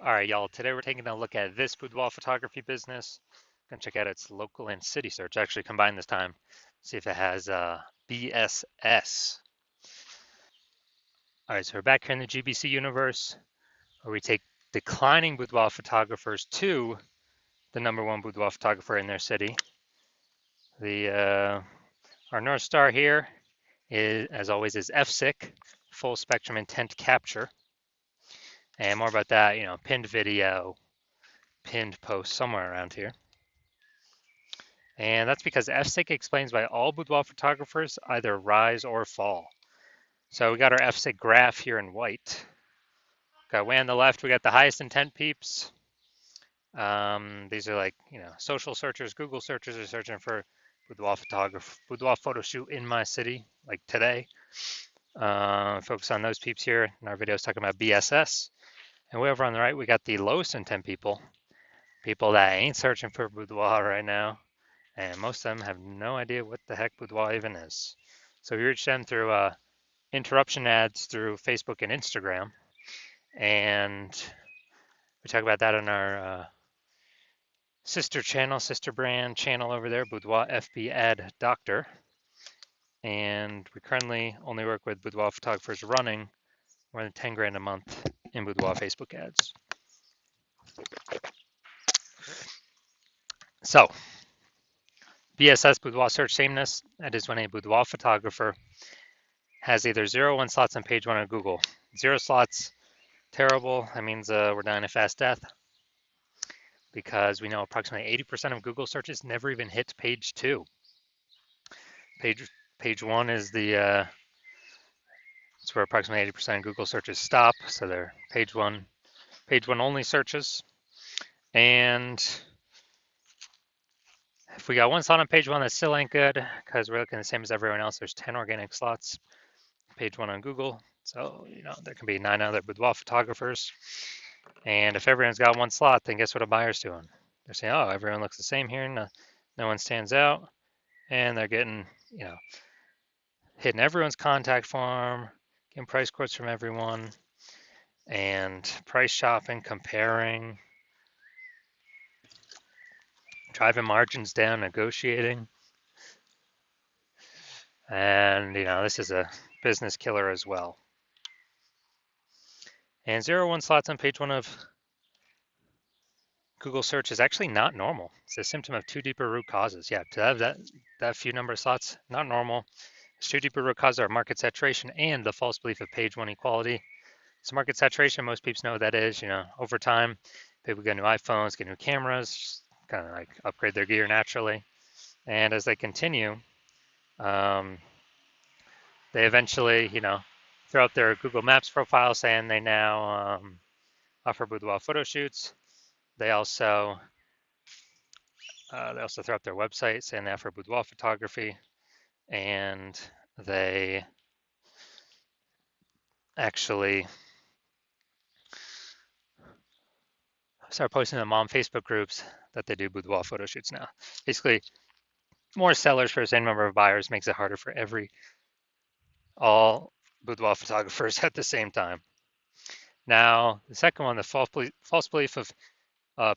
All right, y'all. Today we're taking a look at this boudoir photography business. Gonna check out its local and city search. Actually, combined this time. See if it has BSS. All right, so we're back here in the GBC universe, where we take declining boudoir photographers to the #1 boudoir photographer in their city. Our North Star here is, as always, is FSIC, full spectrum intent capture, and more about that, pinned video, pinned post somewhere around here. And that's because FSIC explains why all boudoir photographers either rise or fall. So we got our FSIC graph here in white. Got way on the left, we got the highest intent peeps. These are like, social searchers, Google searchers are searching for boudoir photo shoot in my city, like today. Focus on those peeps here. In our videos talking about BSS. And way over on the right, we got the lowest intent people that ain't searching for boudoir right now. And most of them have no idea what the heck boudoir even is. So we reach them through interruption ads through Facebook and Instagram. And we talk about that on our sister brand channel over there, Boudoir FB Ad Doctor. And we currently only work with boudoir photographers running more than 10 grand a month in boudoir Facebook ads. So, BSS boudoir search sameness, that is when a boudoir photographer has either 0 or 1 slots on page 1 of Google. 0 slots, terrible. That means we're dying a fast death because we know approximately 80% of Google searches never even hit page 2. Page 1 is it's where approximately 80% of Google searches stop. So they're page one only searches. And if we got 1 slot on page 1, that still ain't good because we're looking the same as everyone else. There's 10 organic slots, page 1 on Google. So, there can be 9 other boudoir photographers. And if everyone's got 1 slot, then guess what a buyer's doing? They're saying, oh, everyone looks the same here. No one stands out. And they're getting, hitting everyone's contact form, getting price quotes from everyone, and price shopping, comparing, driving margins down, negotiating. And, this is a business killer as well. And 0 1 slots on page 1 of Google search is actually not normal. It's a symptom of 2 deeper root causes. Yeah, to have that few number of slots, not normal. It's 2 deeper root causes are market saturation and the false belief of page 1 equality. So market saturation, most people know what that is. Over time, people get new iPhones, get new cameras, kind of like upgrade their gear naturally. And as they continue, they eventually, throw up their Google Maps profile saying they now offer boudoir photo shoots. They also throw up their website saying they offer boudoir photography, and they actually start posting in mom Facebook groups that they do boudoir photo shoots now. Basically, more sellers for the same number of buyers makes it harder for all boudoir photographers at the same time. Now, the second one, the false belief of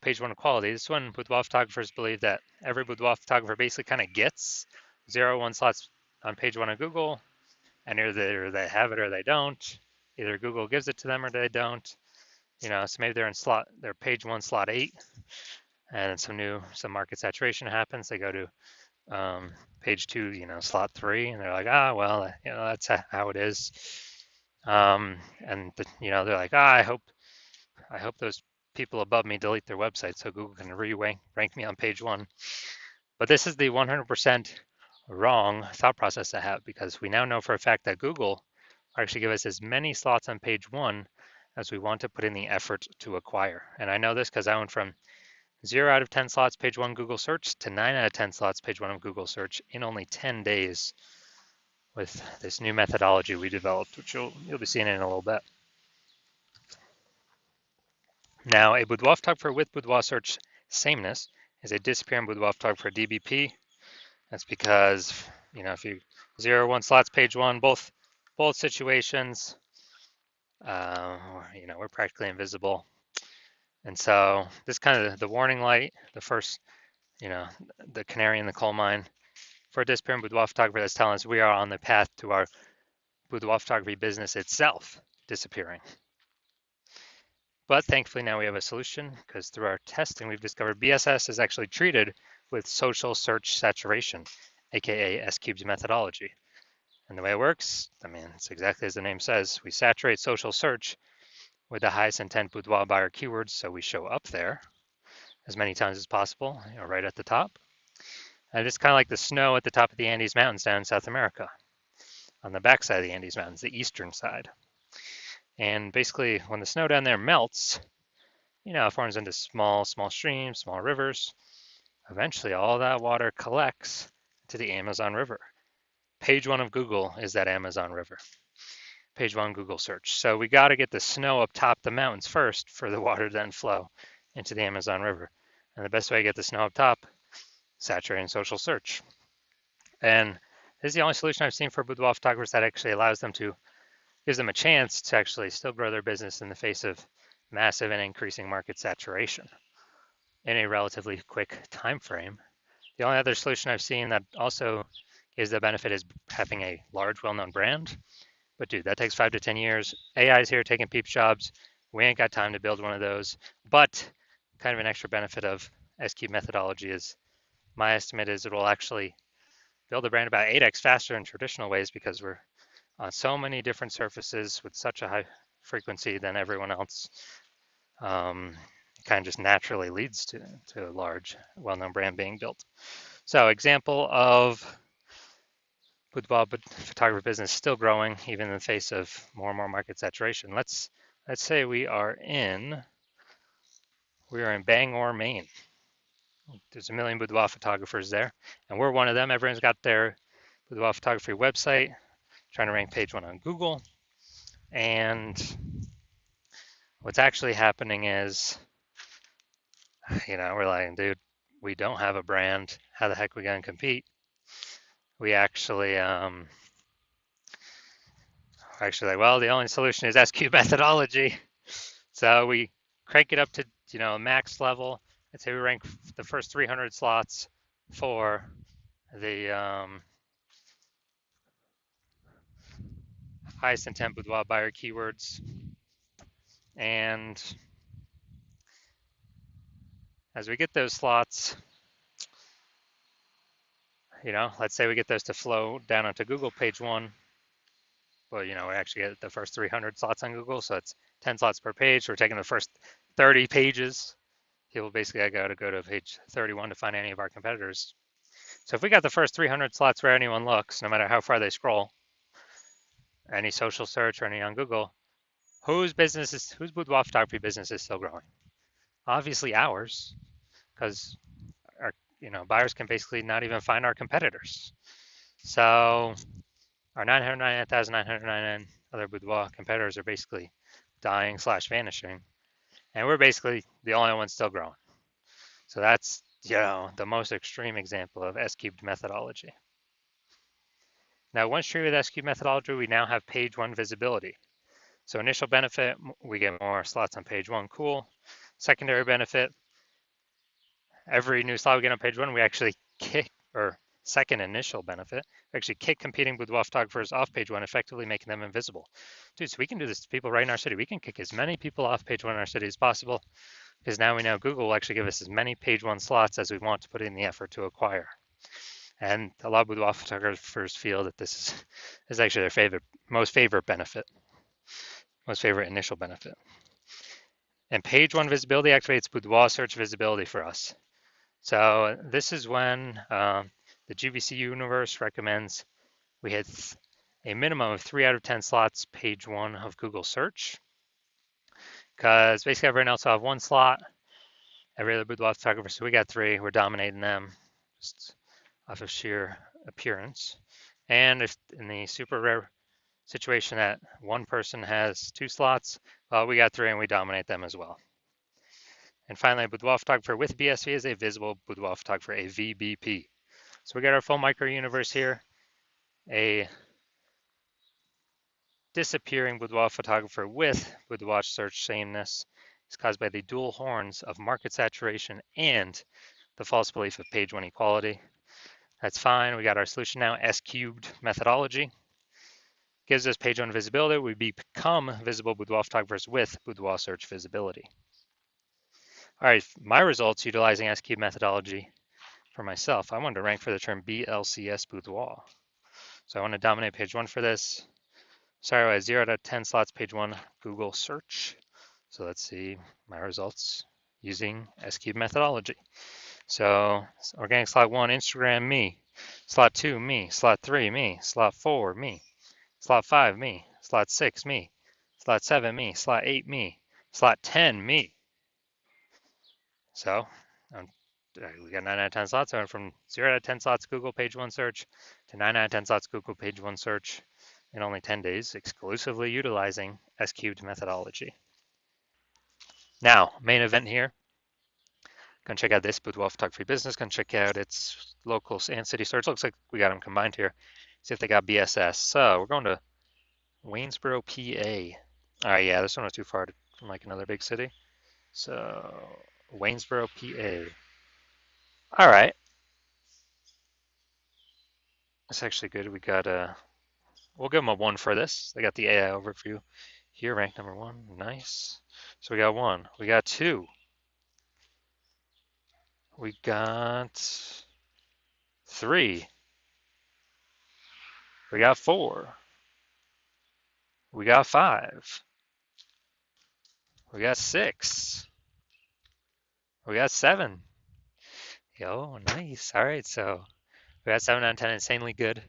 page 1 equality. This one, boudoir photographers believe that every boudoir photographer basically kind of gets 0 1 slots on page 1 of Google, and either they have it or they don't. Either Google gives it to them or they don't. So maybe they're in page 1 slot 8, and some market saturation happens. They go to page 2, slot 3, and they're like, well, that's how it is. And they're like, I hope those people above me delete their website so Google can rank me on page 1. But this is the 100% wrong thought process to have, because we now know for a fact that Google actually give us as many slots on page 1 as we want to put in the effort to acquire. And I know this because I went from 0 out of 10 slots page 1 Google search to 9 out of 10 slots page 1 of Google search in only 10 days with this new methodology we developed, which you'll be seeing in a little bit. Now, a boudoir photographer with boudoir search sameness is a disappearing boudoir photographer DBP. That's because, if you 0 1 slots page 1, both situations, we're practically invisible. And so this is kind of the warning light, the first, the canary in the coal mine for a disappearing boudoir photographer that's telling us we are on the path to our boudoir photography business itself disappearing. But thankfully now we have a solution because through our testing we've discovered BSS is actually treated with social search saturation, aka S-Cube's methodology. And the way it works, it's exactly as the name says. We saturate social search with the highest intent boudoir buyer keywords, so we show up there as many times as possible, right at the top. And it's kind of like the snow at the top of the Andes Mountains down in South America, on the backside of the Andes Mountains, the eastern side. And basically, when the snow down there melts, it forms into small streams, small rivers. Eventually, all that water collects to the Amazon River. Page 1 of Google is that Amazon River. Page 1 Google search. So we got to get the snow up top the mountains first for the water to then flow into the Amazon River. And the best way to get the snow up top, saturating social search. And this is the only solution I've seen for boudoir photographers that actually gives them a chance to actually still grow their business in the face of massive and increasing market saturation in a relatively quick time frame. The only other solution I've seen that also gives the benefit is having a large, well-known brand. But dude, that takes 5 to 10 years. AI's here taking peep jobs. We ain't got time to build one of those. But kind of an extra benefit of S-Cube methodology is my estimate is it will actually build a brand about 8x faster in traditional ways because we're on so many different surfaces with such a high frequency than everyone else. Kind of just naturally leads to a large, well-known brand being built. So example of boudoir photography business still growing even in the face of more and more market saturation. Let's say we are in Bangor, Maine. There's a million boudoir photographers there, and we're one of them. Everyone's got their boudoir photography website, trying to rank page 1 on Google. And what's actually happening is, we're like, dude, we don't have a brand. How the heck are we going to compete? We actually, the only solution is S-Cube methodology. So we crank it up to, max level. I'd say we rank the first 300 slots for the highest intent boudoir buyer keywords. And as we get those slots, let's say we get those to flow down onto Google page 1. Well, we actually get the first 300 slots on Google, so it's 10 slots per page. We're taking the first 30 pages. People basically got to go to page 31 to find any of our competitors. So if we got the first 300 slots where anyone looks, no matter how far they scroll, any social search or any on Google, whose boudoir photography business is still growing? Obviously ours, because our buyers can basically not even find our competitors. So our 999,999 other boudoir competitors are basically dying / vanishing, and we're basically the only ones still growing. So that's the most extreme example of S-Cubed methodology. Now, once treated with S-Cubed methodology, we now have page 1 visibility. So initial benefit, we get more slots on page 1, cool. Secondary benefit, every new slot we get on page 1, we actually kick, or second initial benefit, we actually kick competing boudoir photographers off page 1, effectively making them invisible. Dude, so we can do this to people right in our city. We can kick as many people off page 1 in our city as possible, because now we know Google will actually give us as many page 1 slots as we want to put in the effort to acquire. And a lot of boudoir photographers feel that this is actually their most favorite initial benefit. And page 1 visibility activates boudoir search visibility for us. So this is when the GVC universe recommends we hit a minimum of 3 out of 10 slots page 1 of Google search, because basically everyone else will have 1 slot, every other boudoir photographer, so we got 3, we're dominating them just off of sheer appearance. And if in the super rare situation that one person has 2 slots, well, we got 3 and we dominate them as well. And finally, a boudoir photographer with BSV is a visible boudoir photographer, a VBP. So we got our full micro universe here, a disappearing boudoir photographer with boudoir search sameness is caused by the dual horns of market saturation and the false belief of page one equality. That's fine. We got our solution now. S cubed methodology gives us page one visibility. We become visible boudoir photographers with boudoir search visibility. All right, my results utilizing S cubed methodology for myself. I wanted to rank for the term BLCS boudoir. So I want to dominate page one for this. Sorry, I had 0 out of 10 slots, page one, Google search. So let's see my results using S-cube methodology. So organic slot 1, Instagram, me. Slot 2, me. Slot 3, me. Slot 4, me. Slot 5, me. Slot 6, me. Slot 7, me. Slot 8, me. Slot 10, me. So we got 9 out of 10 slots. I went from 0 out of 10 slots Google page one search to 9 out of 10 slots Google page one search in only 10 days, exclusively utilizing S-cubed methodology. Now, main event here. Gonna check out this Boudoir Photography Business. Gonna check out its local and city search. Looks like we got them combined here. See if they got BSS. So we're going to Waynesboro, PA. All right, yeah, this one was too far from like another big city. So Waynesboro, PA. All right. That's actually good. We got we'll give them a 1 for this. They got the AI overview here, ranked number 1. Nice. So we got 1. We got 2. We got 3. We got 4. We got 5. We got 6. We got 7. Yo, nice. All right, so we got 7 out of 10, insanely good.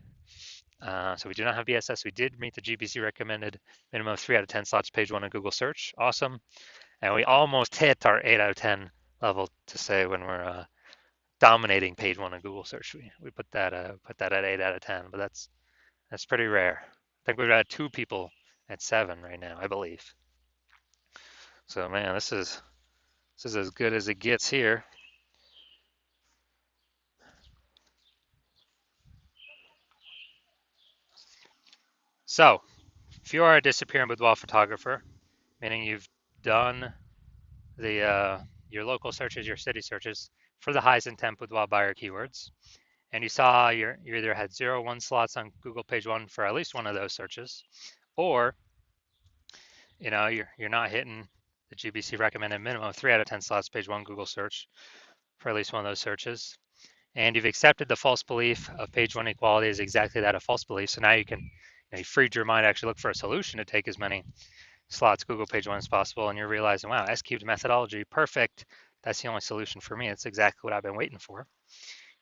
So we do not have BSS. We did meet the GBC recommended minimum of 3 out of 10 slots, page 1 on Google search. Awesome. And we almost hit our 8 out of 10 level to say when we're dominating page 1 on Google search. We put that at 8 out of 10, but that's pretty rare. I think we've got 2 people at 7 right now, I believe. So man, this is as good as it gets here. So, if you are a disappearing boudoir photographer, meaning you've done the your local searches, your city searches for the highest intent boudoir buyer keywords, and you saw you either had 0, 1 slots on Google page 1 for at least one of those searches, or you're not hitting the GBC recommended minimum of 3 out of 10 slots page 1 Google search for at least one of those searches, and you've accepted the false belief of page 1 equality is exactly that, a false belief. So now you freed your mind to actually look for a solution to take as many slots Google page 1 as possible, and you're realizing, wow, S-cubed methodology, perfect. That's the only solution for me. It's exactly what I've been waiting for.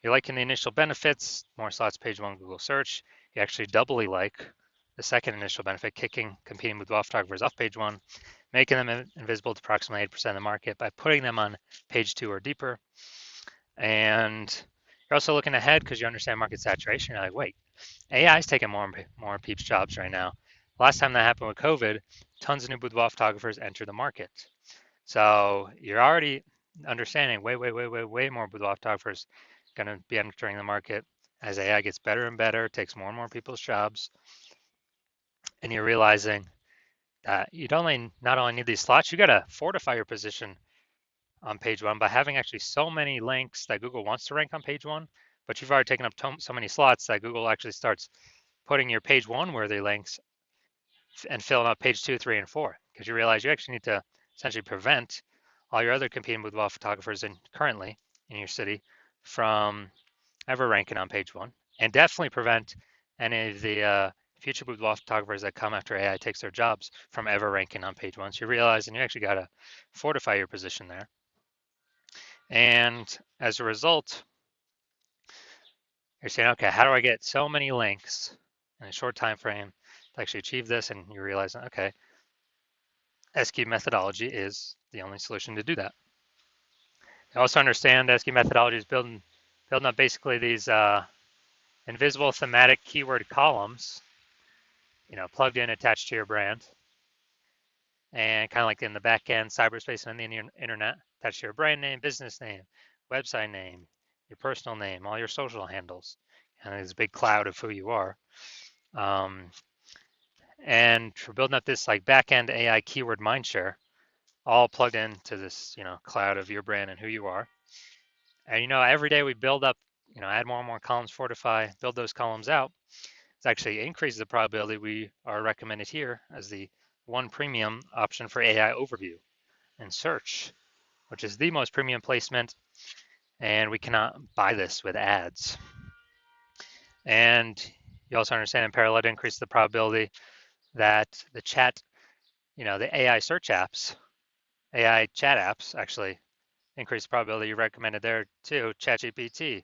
You're liking the initial benefits, more slots page 1 Google search. You actually doubly like the second initial benefit, kicking competing boudoir photographers off page 1, making them invisible to approximately 8% of the market by putting them on page 2 or deeper. And you're also looking ahead because you understand market saturation. You're like, wait, AI is taking more peeps jobs right now. Last time that happened with COVID, tons of new boudoir photographers enter the market. So you're already understanding way more boudoir photographers going to be entering the market as AI gets better and better, takes more and more people's jobs. And you're realizing that you not only need these slots, you got to fortify your position on page 1 by having actually so many links that Google wants to rank on page 1, but you've already taken up so many slots that Google actually starts putting your page 1 worthy links and filling up page 2, 3, and 4, because you realize you actually need to essentially prevent all your other competing boudoir photographers currently in your city from ever ranking on page 1, and definitely prevent any of the future boudoir photographers that come after AI takes their jobs from ever ranking on page 1. So you realize, and you actually got to fortify your position there. And as a result, you're saying, okay, how do I get so many links in a short time frame to actually achieve this? And you realize, okay, S-cube methodology is the only solution to do that. You also understand S-cube methodology is building up basically these invisible thematic keyword columns, plugged in, attached to your brand, and kind of like in the back end, cyberspace and the internet, attached to your brand name, business name, website name, your personal name, all your social handles, and there's a big cloud of who you are. And we're building up this like back end AI keyword mindshare all plugged into this, cloud of your brand and who you are. And every day we build up, add more and more columns, fortify, build those columns out. It actually increases the probability we are recommended here as the one premium option for AI overview and search, which is the most premium placement, and we cannot buy this with ads. And you also understand in parallel to increase the probability that the chat, the AI search apps, AI chat apps actually increase the probability you recommended there too. ChatGPT,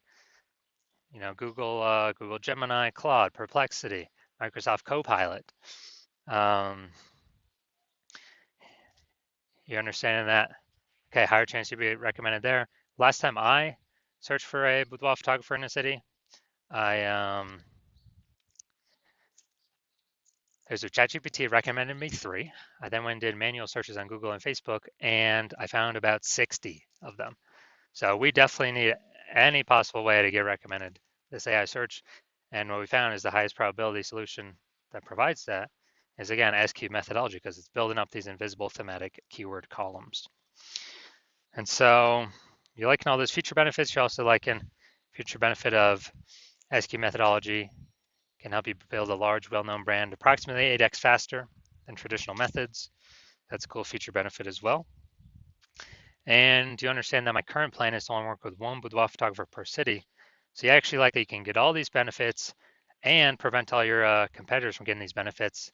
Google Gemini, Claude, Perplexity, Microsoft Copilot. You understanding that? Okay, higher chance you'd be recommended there. Last time I searched for a boudoir photographer in a city, there's a ChatGPT recommended me 3. I then went and did manual searches on Google and Facebook, and I found about 60 of them. So we definitely need any possible way to get recommended this AI search. And what we found is the highest probability solution that provides that is, again, SQ methodology, because it's building up these invisible thematic keyword columns. And so you're liking all those feature benefits. You're also liking future benefit of SQ methodology. Can help you build a large, well-known brand approximately 8x faster than traditional methods. That's a cool feature benefit as well. And you understand that my current plan is to only work with one boudoir photographer per city. So you actually like that you can get all these benefits and prevent all your competitors from getting these benefits,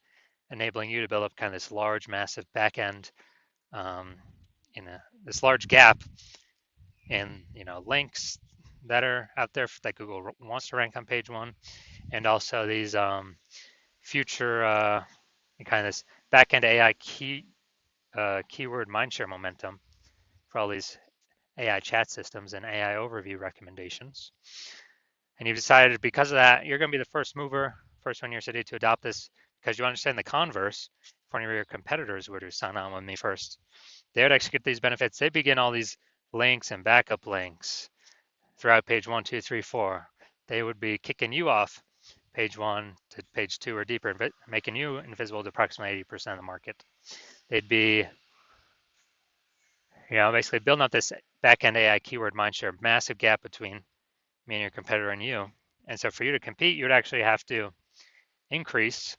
enabling you to build up kind of this large, massive back end this large gap in links that are out there that Google wants to rank on page 1, and also these future kind of this back-end AI keyword mindshare momentum for all these AI chat systems and AI overview recommendations. And you've decided because of that, you're going to be the first mover, first one in your city to adopt this, because you understand the converse. If one of your competitors were to sign on with me first, they would execute these benefits. They begin all these links and backup links throughout page 1, 2, 3, 4. They would be kicking you off page 1 to page 2 or deeper, making you invisible to approximately 80% of the market. They'd be, basically building up this back-end AI keyword mindshare, massive gap between me and your competitor and you. And so for you to compete, you would actually have to increase,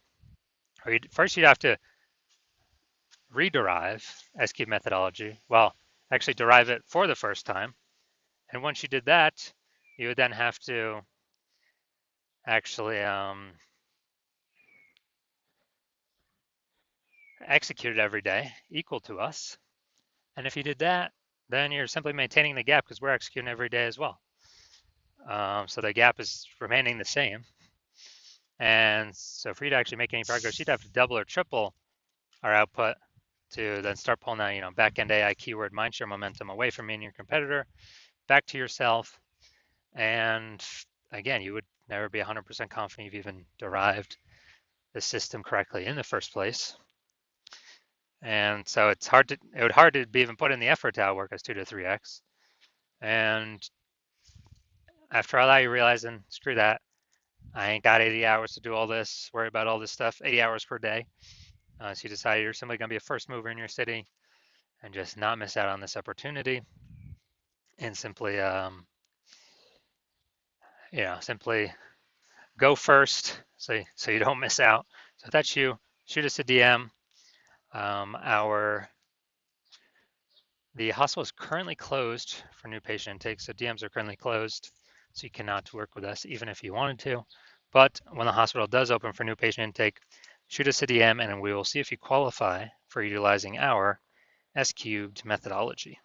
or first you'd have to rederive SQ methodology. Well, actually derive it for the first time. And once you did that, you would then have to actually execute it every day, equal to us. And if you did that, then you're simply maintaining the gap because we're executing every day as well. So the gap is remaining the same. And so for you to actually make any progress, you'd have to double or triple our output to then start pulling that, back-end AI keyword mindshare momentum away from me and your competitor, back to yourself. And again, you would never be 100% confident you've even derived the system correctly in the first place. And so it would hard to be even put in the effort to outwork us 2 to 3x. And after all that, you're realizing, screw that. I ain't got 80 hours to do all this, worry about all this stuff, 80 hours per day. So you decide you're simply going to be a first mover in your city and just not miss out on this opportunity, and simply, simply go first so you don't miss out. So if that's you, shoot us a DM. The hospital is currently closed for new patient intake, so DMs are currently closed, so you cannot work with us even if you wanted to. But when the hospital does open for new patient intake, shoot us a DM and we will see if you qualify for utilizing our S cubed methodology.